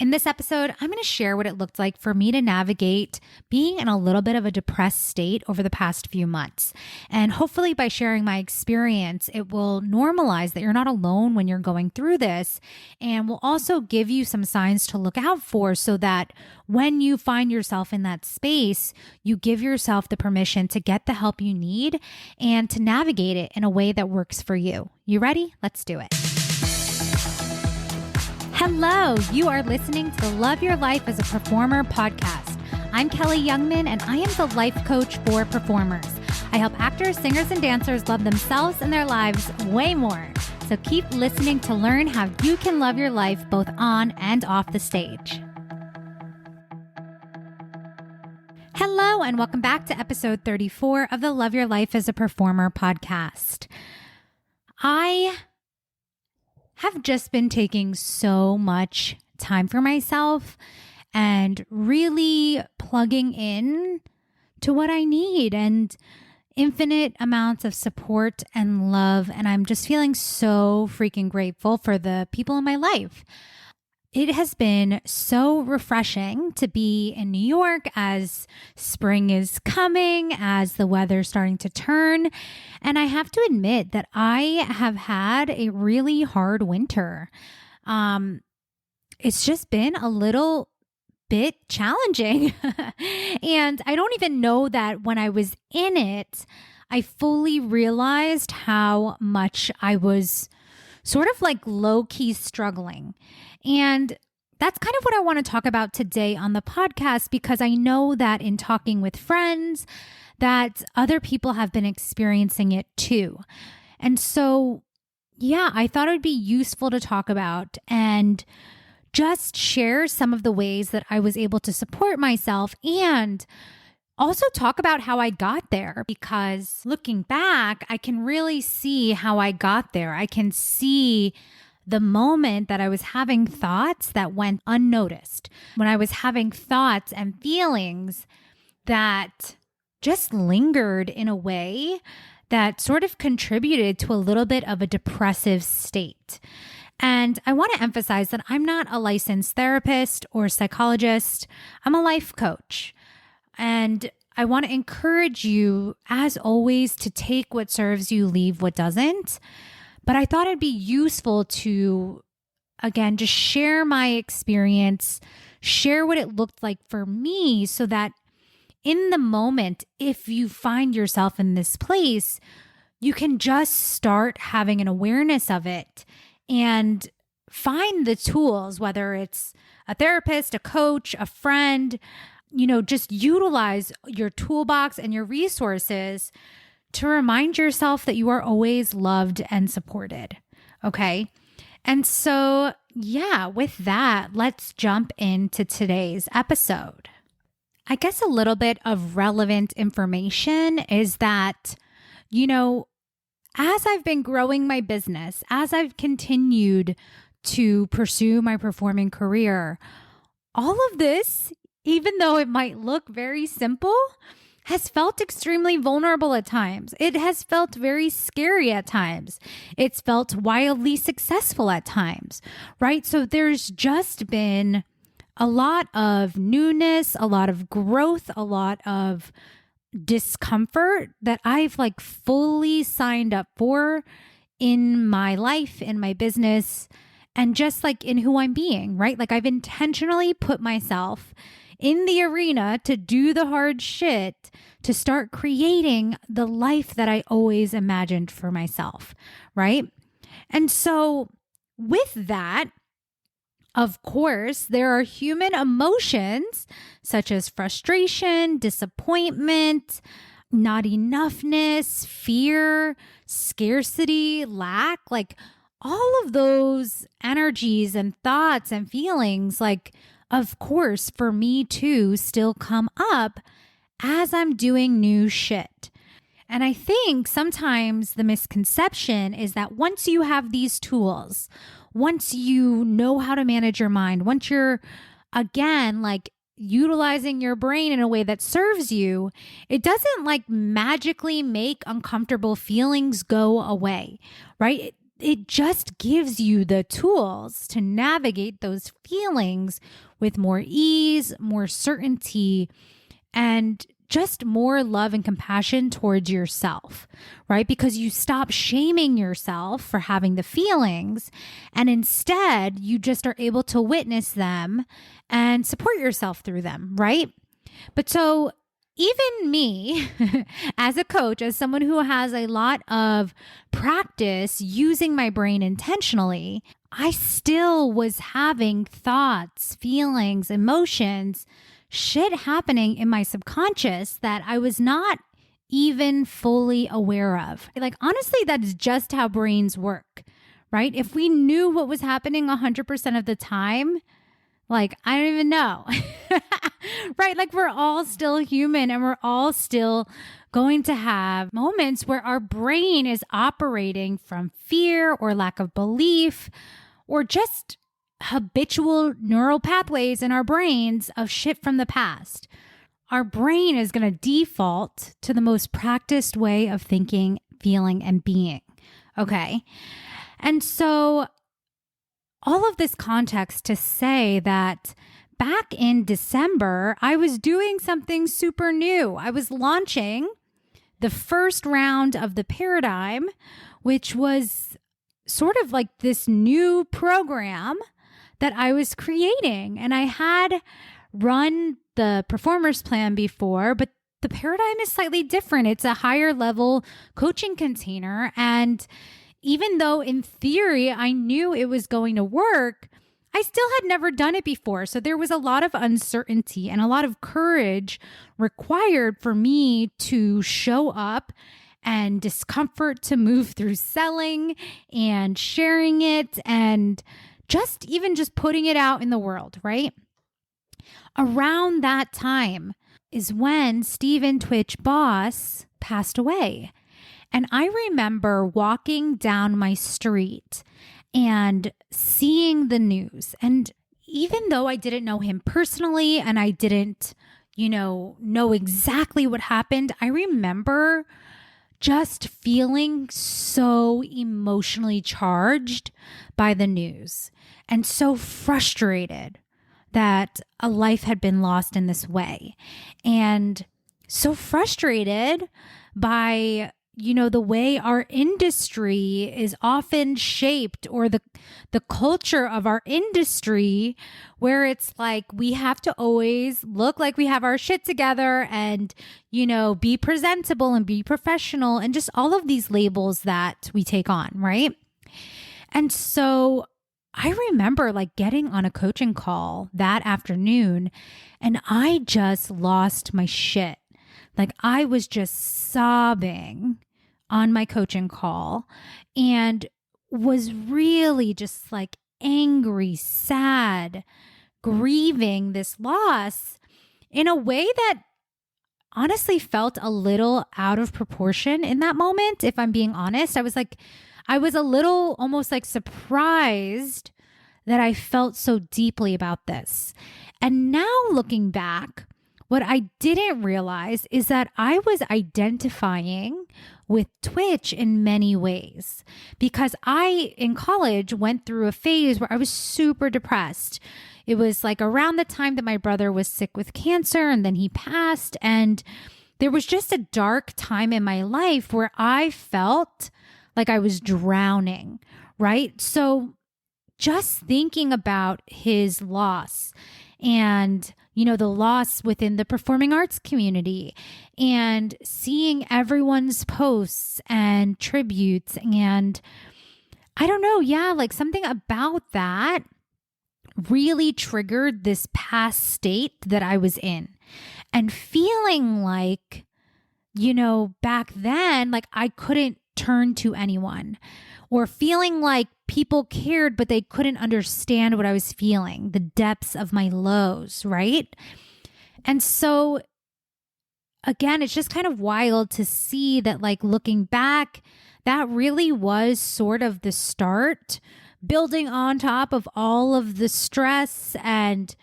In this episode, I'm going to share what it looked like for me to navigate being in a little bit of a depressed state over the past few months. And hopefully, by sharing my experience, it will normalize that you're not alone when you're going through this, and will also give you some signs to look out for so that when you find yourself in that space, you give yourself the permission to get the help you need and to navigate it in a way that works for you. You ready? Let's do it. Hello, you are listening to the Love Your Life as a Performer podcast. I'm Kelly Youngman, and I am the life coach for performers. I help actors, singers, and dancers love themselves and their lives way more. So keep listening to learn how you can love your life both on and off the stage. Hello, and welcome back to episode 34 of the Love Your Life as a Performer podcast. I have just been taking so much time for myself and really plugging in to what I need and infinite amounts of support and love. And I'm just feeling so freaking grateful for the people in my life. It has been so refreshing to be in New York as spring is coming, as the weather's starting to turn. And I have to admit that I have had a really hard winter. It's just been a little bit challenging. And I don't even know that when I was in it, I fully realized how much I was sort of like low-key struggling. And that's kind of what I want to talk about today on the podcast, because I know that in talking with friends, that other people have been experiencing it too. And so, yeah, I thought it would be useful to talk about and just share some of the ways that I was able to support myself and also talk about how I got there, because looking back, I can really see how I got there. I can see the moment that I was having thoughts that went unnoticed, when I was having thoughts and feelings that just lingered in a way that sort of contributed to a little bit of a depressive state. And I want to emphasize that I'm not a licensed therapist or psychologist. I'm a life coach. And I want to encourage you, as always, to take what serves you, leave what doesn't. But I thought it'd be useful to, again, just share my experience, share what it looked like for me, so that in the moment, if you find yourself in this place, you can just start having an awareness of it and find the tools, whether it's a therapist, a coach, a friend, just utilize your toolbox and your resources to remind yourself that you are always loved and supported. Okay. And so, yeah, with that, let's jump into today's episode. I guess a little bit of relevant information is that, as I've been growing my business, as I've continued to pursue my performing career, all of this, even though it might look very simple, has felt extremely vulnerable at times. It has felt very scary at times. It's felt wildly successful at times, right? So there's just been a lot of newness, a lot of growth, a lot of discomfort that I've fully signed up for in my life, in my business, and just in who I'm being, right? I've intentionally put myself in the arena to do the hard shit, to start creating the life that I always imagined for myself, right? And so with that, of course, there are human emotions such as frustration, disappointment, not enoughness, fear, scarcity, lack, all of those energies and thoughts and feelings, of course, for me too, still come up as I'm doing new shit. And I think sometimes the misconception is that once you have these tools, once you know how to manage your mind, once you're, again, utilizing your brain in a way that serves you, it doesn't magically make uncomfortable feelings go away, right? it just gives you the tools to navigate those feelings with more ease, more certainty, and just more love and compassion towards yourself, right? Because you stop shaming yourself for having the feelings, and instead you just are able to witness them and support yourself through them, right? But so even me as a coach, as someone who has a lot of practice using my brain intentionally, I still was having thoughts, feelings, emotions, shit happening in my subconscious that I was not even fully aware of. Like, honestly, that's just how brains work, right? If we knew what was happening 100% of the time, like, I don't even know, right? Like, we're all still human, and we're all still going to have moments where our brain is operating from fear or lack of belief or just habitual neural pathways in our brains of shit from the past. Our brain is going to default to the most practiced way of thinking, feeling, and being. Okay. And so all of this context to say that back in December, I was doing something super new. I was launching the first round of the paradigm, which was sort of like this new program that I was creating. And I had run the performers plan before, but the paradigm is slightly different. It's a higher level coaching container. And even though in theory I knew it was going to work, I still had never done it before. So there was a lot of uncertainty and a lot of courage required for me to show up, and discomfort to move through selling and sharing it, and just putting it out in the world, right? Around that time is when Stephen Twitch Boss passed away. And I remember walking down my street and seeing the news. And even though I didn't know him personally and I didn't, know exactly what happened, I remember just feeling so emotionally charged by the news and so frustrated that a life had been lost in this way, and so frustrated by the way our industry is often shaped, or the culture of our industry, where it's like we have to always look like we have our shit together and, be presentable and be professional, and just all of these labels that we take on, right? And so I remember like getting on a coaching call that afternoon, and I just lost my shit. Like, I was just sobbing on my coaching call and was really just like angry, sad, grieving this loss in a way that honestly felt a little out of proportion in that moment. If I'm being honest, I was a little almost like surprised that I felt so deeply about this. And now looking back, what I didn't realize is that I was identifying with Twitch in many ways, because I, in college, went through a phase where I was super depressed. It was like around the time that my brother was sick with cancer and then he passed. And there was just a dark time in my life where I felt like I was drowning, right? So just thinking about his loss and, the loss within the performing arts community, and seeing everyone's posts and tributes, and I don't know, like something about that really triggered this past state that I was in, and feeling like, back then, like I couldn't turn to anyone, or feeling like people cared, but they couldn't understand what I was feeling, the depths of my lows, right? And so again, it's just kind of wild to see that, like, looking back, that really was sort of the start, building on top of all of the stress and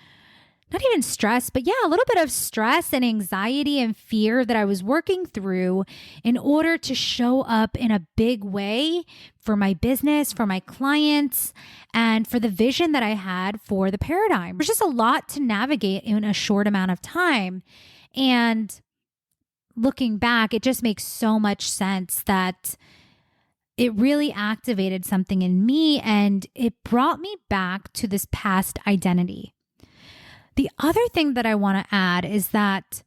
not even stress, but yeah, a little bit of stress and anxiety and fear that I was working through in order to show up in a big way for my business, for my clients, and for the vision that I had for the paradigm. There's just a lot to navigate in a short amount of time. And looking back, it just makes so much sense that it really activated something in me and it brought me back to this past identity. The other thing that I want to add is that,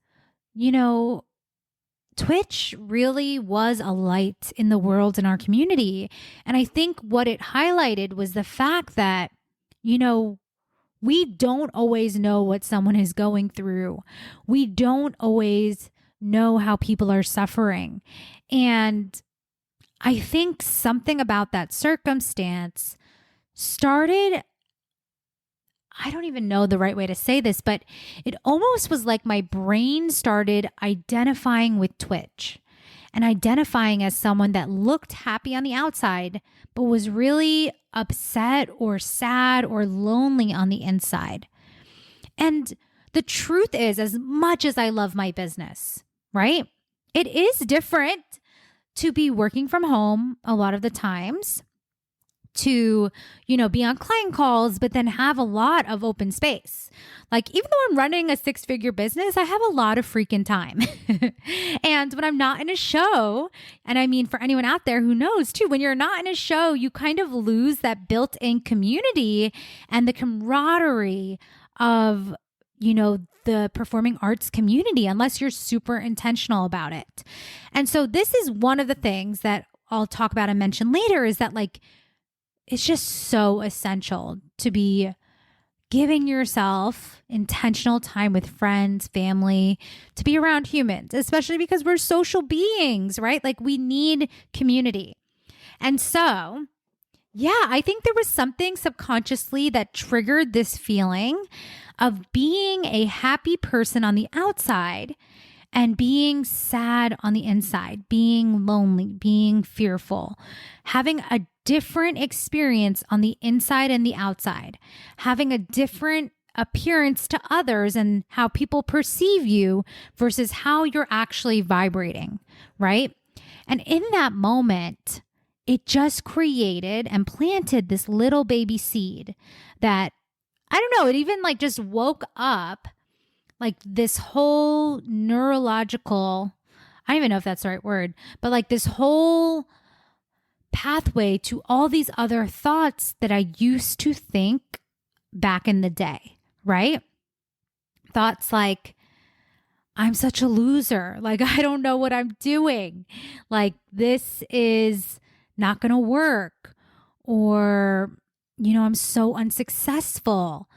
Twitch really was a light in the world in our community. And I think what it highlighted was the fact that, we don't always know what someone is going through. We don't always know how people are suffering. And I think something about that circumstance started, I don't even know the right way to say this, but it almost was like my brain started identifying with Twitch and identifying as someone that looked happy on the outside, but was really upset or sad or lonely on the inside. And the truth is, as much as I love my business, right? It is different to be working from home a lot of the times, to, be on client calls, but then have a lot of open space. Like, even though I'm running a 6-figure business, I have a lot of freaking time. And when I'm not in a show, and I mean, for anyone out there who knows too, when you're not in a show, you kind of lose that built-in community and the camaraderie of, the performing arts community, unless you're super intentional about it. And so this is one of the things that I'll talk about and mention later, is that it's just so essential to be giving yourself intentional time with friends, family, to be around humans, especially because we're social beings, right? We need community. And so, yeah, I think there was something subconsciously that triggered this feeling of being a happy person on the outside and being sad on the inside, being lonely, being fearful, having a different experience on the inside and the outside, having a different appearance to others and how people perceive you versus how you're actually vibrating, right? And in that moment, it just created and planted this little baby seed that, I don't know, it even just woke up this whole neurological, I don't even know if that's the right word, but this whole pathway to all these other thoughts that I used to think back in the day, right? Thoughts like, I'm such a loser. I don't know what I'm doing. This is not going to work. Or, I'm so unsuccessful.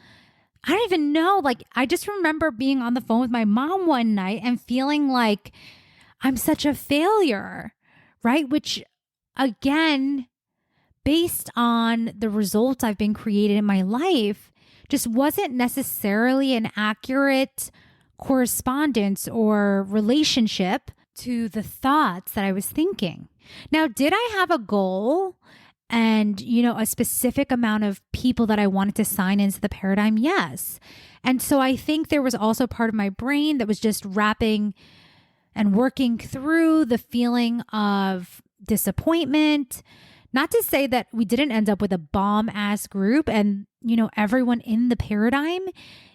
I don't even know. I just remember being on the phone with my mom one night and feeling like I'm such a failure, right? Which, again, based on the results I've been creating in my life, just wasn't necessarily an accurate correspondence or relationship to the thoughts that I was thinking. Now, did I have a goal and, a specific amount of people that I wanted to sign into the paradigm? Yes. And so I think there was also part of my brain that was just wrapping and working through the feeling of disappointment. Not to say that we didn't end up with a bomb ass group and, everyone in the paradigm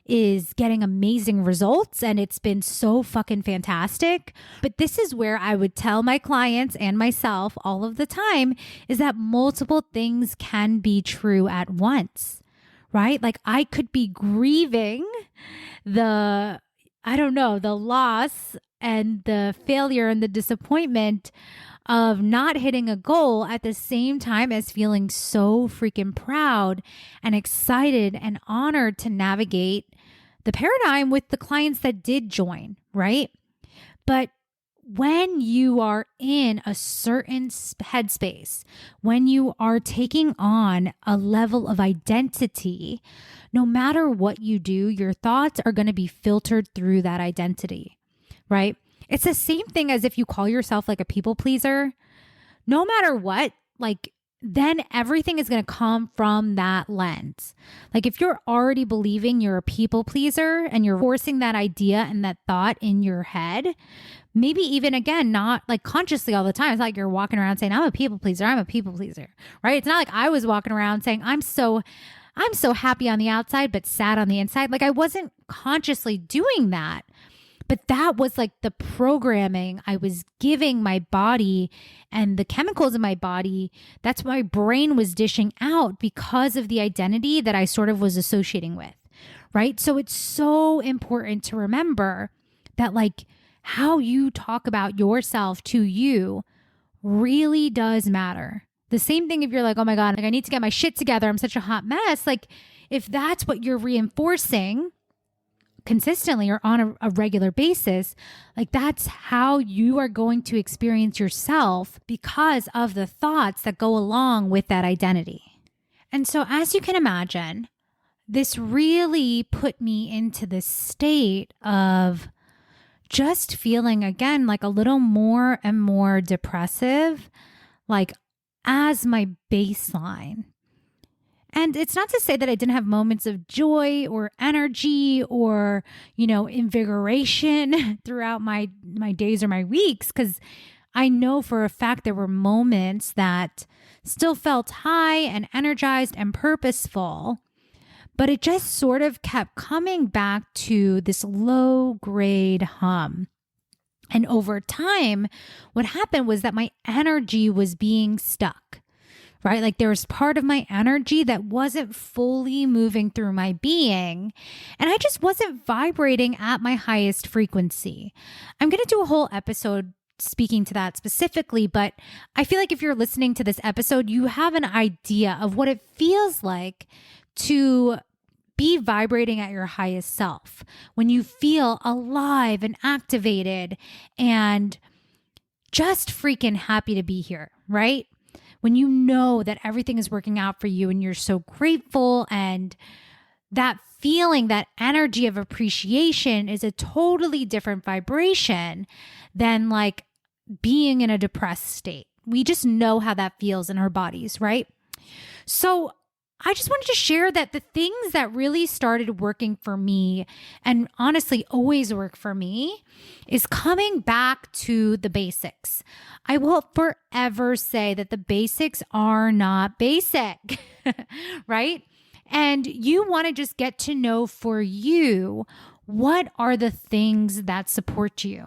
is getting amazing results and it's been so fucking fantastic. But this is where I would tell my clients and myself all of the time, is that multiple things can be true at once, right? I could be grieving the loss and the failure and the disappointment of not hitting a goal at the same time as feeling so freaking proud and excited and honored to navigate the paradigm with the clients that did join, right? But when you are in a certain headspace, when you are taking on a level of identity, no matter what you do, your thoughts are going to be filtered through that identity, right? It's the same thing as if you call yourself a people pleaser. No matter what, then everything is going to come from that lens. Like if you're already believing you're a people pleaser and you're forcing that idea and that thought in your head, maybe even again, not like consciously all the time. It's like you're walking around saying, I'm a people pleaser, right? It's not like I was walking around saying, I'm so happy on the outside, but sad on the inside. Like I wasn't consciously doing that. But that was like the programming I was giving my body and the chemicals in my body. That's what my brain was dishing out because of the identity that I sort of was associating with, right? So it's so important to remember that like how you talk about yourself to you really does matter. The same thing if you're like, oh my God, like I need to get my shit together. I'm such a hot mess. Like if that's what you're reinforcing consistently or on a regular basis, like that's how you are going to experience yourself because of the thoughts that go along with that identity. And so as you can imagine, this really put me into this state of just feeling again, like a little more and more depressive, like as my baseline. And it's not to say that I didn't have moments of joy or energy or, invigoration throughout my days or my weeks, because I know for a fact there were moments that still felt high and energized and purposeful, but it just sort of kept coming back to this low grade hum. And over time, what happened was that my energy was being stuck. Right? Like there was part of my energy that wasn't fully moving through my being, and I just wasn't vibrating at my highest frequency. I'm going to do a whole episode speaking to that specifically, but I feel like if you're listening to this episode, you have an idea of what it feels like to be vibrating at your highest self when you feel alive and activated and just freaking happy to be here, right? When you know that everything is working out for you and you're so grateful, and that feeling, that energy of appreciation is a totally different vibration than like being in a depressed state. We just know how that feels in our bodies, right? So I just wanted to share that the things that really started working for me, and honestly always work for me, is coming back to the basics. I will forever say that the basics are not basic, right? And you want to just get to know for you, what are the things that support you,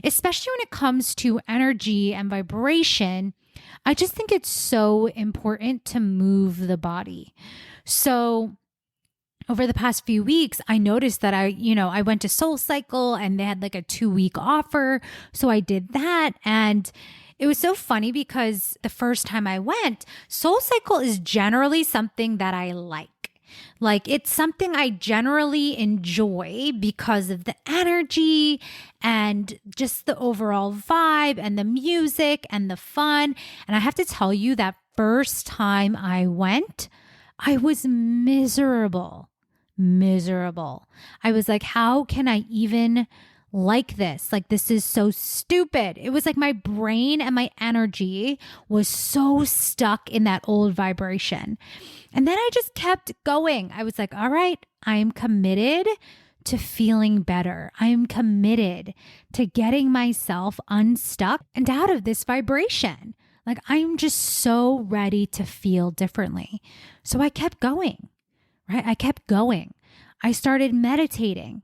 especially when it comes to energy and vibration. I just think it's so important to move the body. So over the past few weeks, I noticed that I went to Soul Cycle and they had like a 2-week offer. So I did that. And it was so funny because the first time I went, Soul Cycle is generally something that I like. Like it's something I generally enjoy because of the energy and just the overall vibe and the music and the fun. And I have to tell you, that first time I went, I was miserable. I was like, how can I even like this? Like, this is so stupid. It was like my brain and my energy was so stuck in that old vibration. And then I just kept going. I was like, all right, I'm committed to feeling better. I'm committed to getting myself unstuck and out of this vibration. Like, I'm just so ready to feel differently. So I kept going, right? I kept going. I started meditating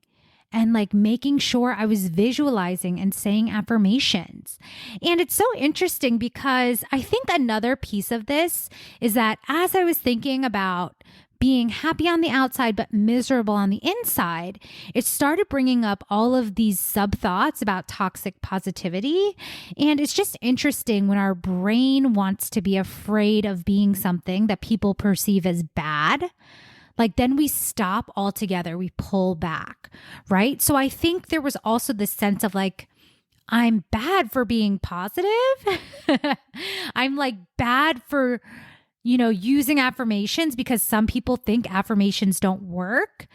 and like making sure I was visualizing and saying affirmations. And it's so interesting because I think another piece of this is that as I was thinking about being happy on the outside but miserable on the inside, it started bringing up all of these sub thoughts about toxic positivity. And it's just interesting when our brain wants to be afraid of being something that people perceive as bad. Like then we stop altogether, we pull back, right? So I think there was also this sense of like, I'm bad for being positive. I'm like bad for, using affirmations because some people think affirmations don't work,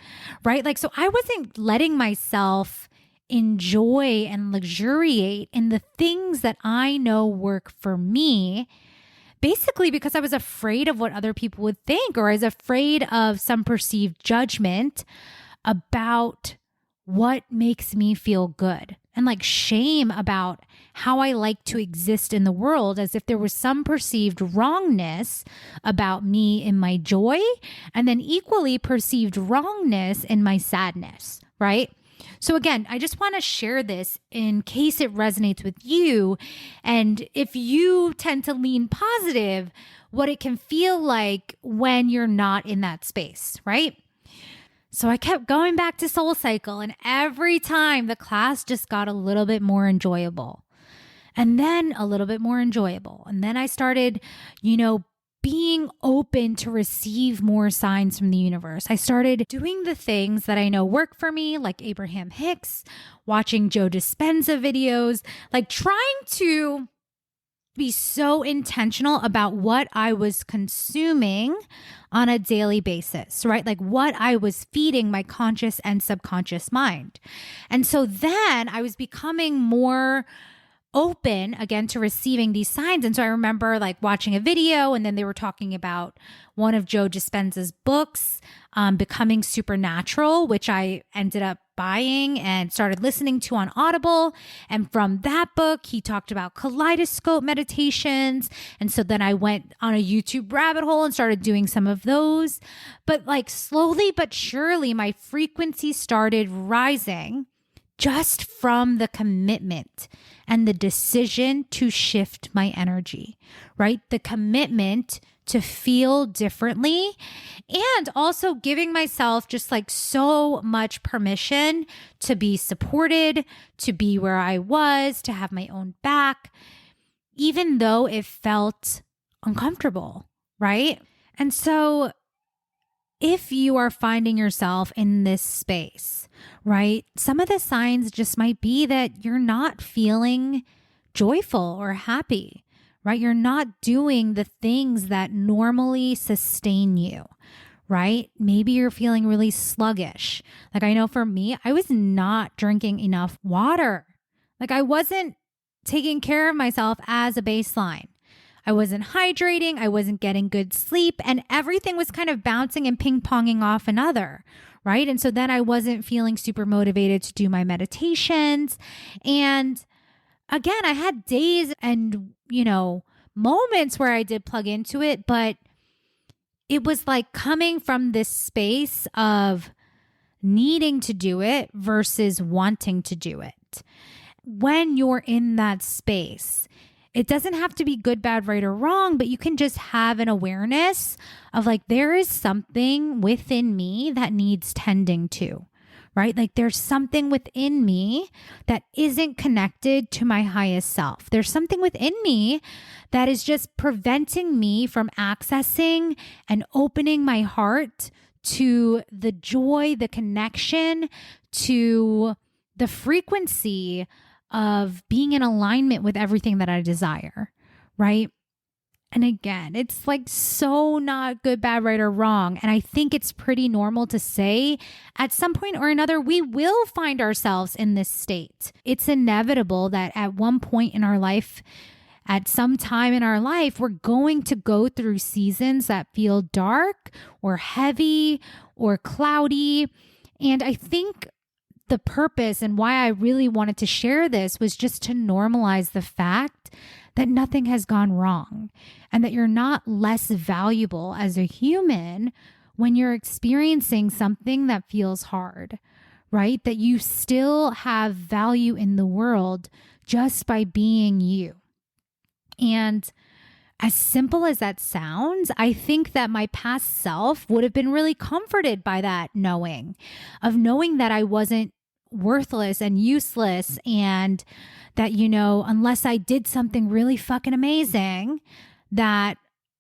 right? Like, so I wasn't letting myself enjoy and luxuriate in the things that I know work for me, basically because I was afraid of what other people would think, or I was afraid of some perceived judgment about what makes me feel good, and like shame about how I like to exist in the world, as if there was some perceived wrongness about me in my joy, and then equally perceived wrongness in my sadness, right? So again, I just want to share this in case it resonates with you. And if you tend to lean positive, what it can feel like when you're not in that space, right? So I kept going back to Soul Cycle, and every time the class just got a little bit more enjoyable, and then a little bit more enjoyable. And then I started, being open to receive more signs from the universe. I started doing the things that I know work for me, like Abraham Hicks, watching Joe Dispenza videos, like trying to be so intentional about what I was consuming on a daily basis, right? Like what I was feeding my conscious and subconscious mind. And so then I was becoming more open again to receiving these signs. And so I remember like watching a video, and then they were talking about one of Joe Dispenza's books, Becoming Supernatural, which I ended up buying and started listening to on Audible. And from that book, he talked about kaleidoscope meditations. And so then I went on a YouTube rabbit hole and started doing some of those. But like slowly but surely, my frequency started rising just from the commitment and the decision to shift my energy, right? The commitment to feel differently, and also giving myself just like so much permission to be supported, to be where I was, to have my own back, even though it felt uncomfortable, right? And so if you are finding yourself in this space, right, some of the signs just might be that you're not feeling joyful or happy, right? You're not doing the things that normally sustain you, right? Maybe you're feeling really sluggish. Like I know for me, I was not drinking enough water. Like I wasn't taking care of myself as a baseline. I wasn't hydrating, I wasn't getting good sleep, and everything was kind of bouncing and ping-ponging off another, right? And so then I wasn't feeling super motivated to do my meditations. And again, I had days and, moments where I did plug into it, but it was like coming from this space of needing to do it versus wanting to do it. When you're in that space, it doesn't have to be good, bad, right, or wrong, but you can just have an awareness of like, there is something within me that needs tending to, right? Like there's something within me that isn't connected to my highest self. There's something within me that is just preventing me from accessing and opening my heart to the joy, the connection, to the frequency of being in alignment with everything that I desire, right? And again, it's like so not good, bad, right, or wrong. And I think it's pretty normal to say at some point or another, we will find ourselves in this state. It's inevitable that at one point in our life, at some time in our life, we're going to go through seasons that feel dark or heavy or cloudy. And I think the purpose and why I really wanted to share this was just to normalize the fact that nothing has gone wrong and that you're not less valuable as a human when you're experiencing something that feels hard, right? That you still have value in the world just by being you. And as simple as that sounds, I think that my past self would have been really comforted by that knowing that I wasn't worthless and useless, and that, unless I did something really fucking amazing, that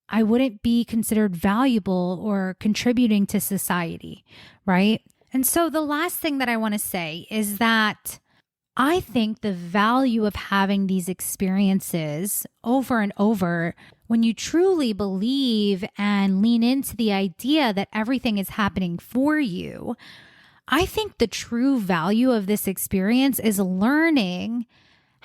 I wouldn't be considered valuable or contributing to society, right? And so the last thing that I want to say is that I think the value of having these experiences over and over, when you truly believe and lean into the idea that everything is happening for you, I think the true value of this experience is learning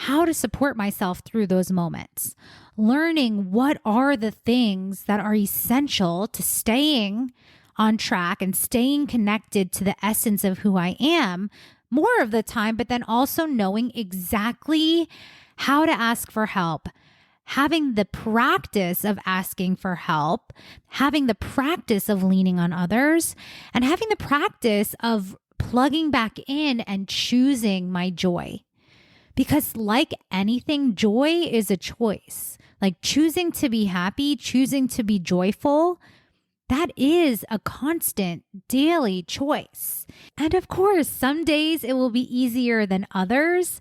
how to support myself through those moments, learning what are the things that are essential to staying on track and staying connected to the essence of who I am more of the time, but then also knowing exactly how to ask for help, having the practice of asking for help, having the practice of leaning on others, and having the practice of plugging back in and choosing my joy. Because like anything, joy is a choice. Like choosing to be happy, choosing to be joyful, that is a constant daily choice. And of course, some days it will be easier than others.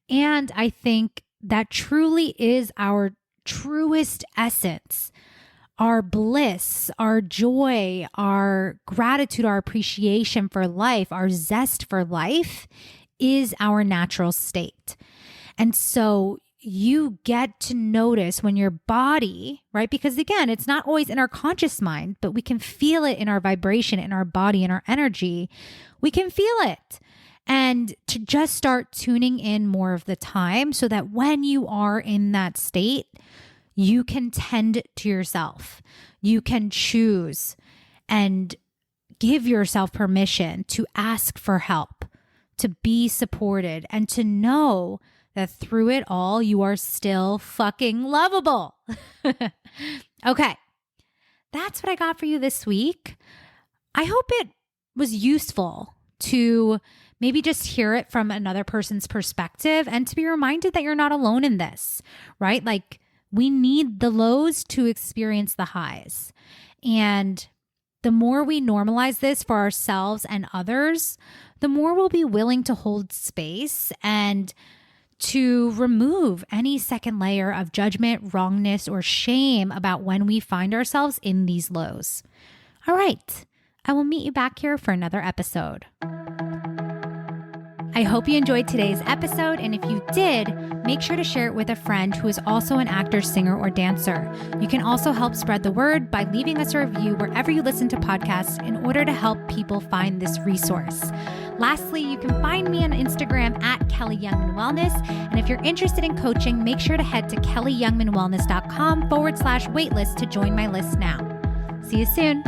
And I think that truly is our truest essence. Our bliss, our joy, our gratitude, our appreciation for life, our zest for life is our natural state. And so you get to notice when your body, right? Because again, it's not always in our conscious mind, but we can feel it in our vibration, in our body, in our energy. We can feel it. And to just start tuning in more of the time so that when you are in that state, you can tend to yourself. You can choose and give yourself permission to ask for help, to be supported, and to know that through it all, you are still fucking lovable. Okay, that's what I got for you this week. I hope it was useful to maybe just hear it from another person's perspective and to be reminded that you're not alone in this, right? Like we need the lows to experience the highs. And the more we normalize this for ourselves and others, the more we'll be willing to hold space and to remove any second layer of judgment, wrongness, or shame about when we find ourselves in these lows. All right, I will meet you back here for another episode. I hope you enjoyed today's episode, and if you did, make sure to share it with a friend who is also an actor, singer, or dancer. You can also help spread the word by leaving us a review wherever you listen to podcasts in order to help people find this resource. Lastly, you can find me on Instagram at Kelly Youngman Wellness, and if you're interested in coaching, make sure to head to kellyyoungmanwellness.com/waitlist to join my list now. See you soon.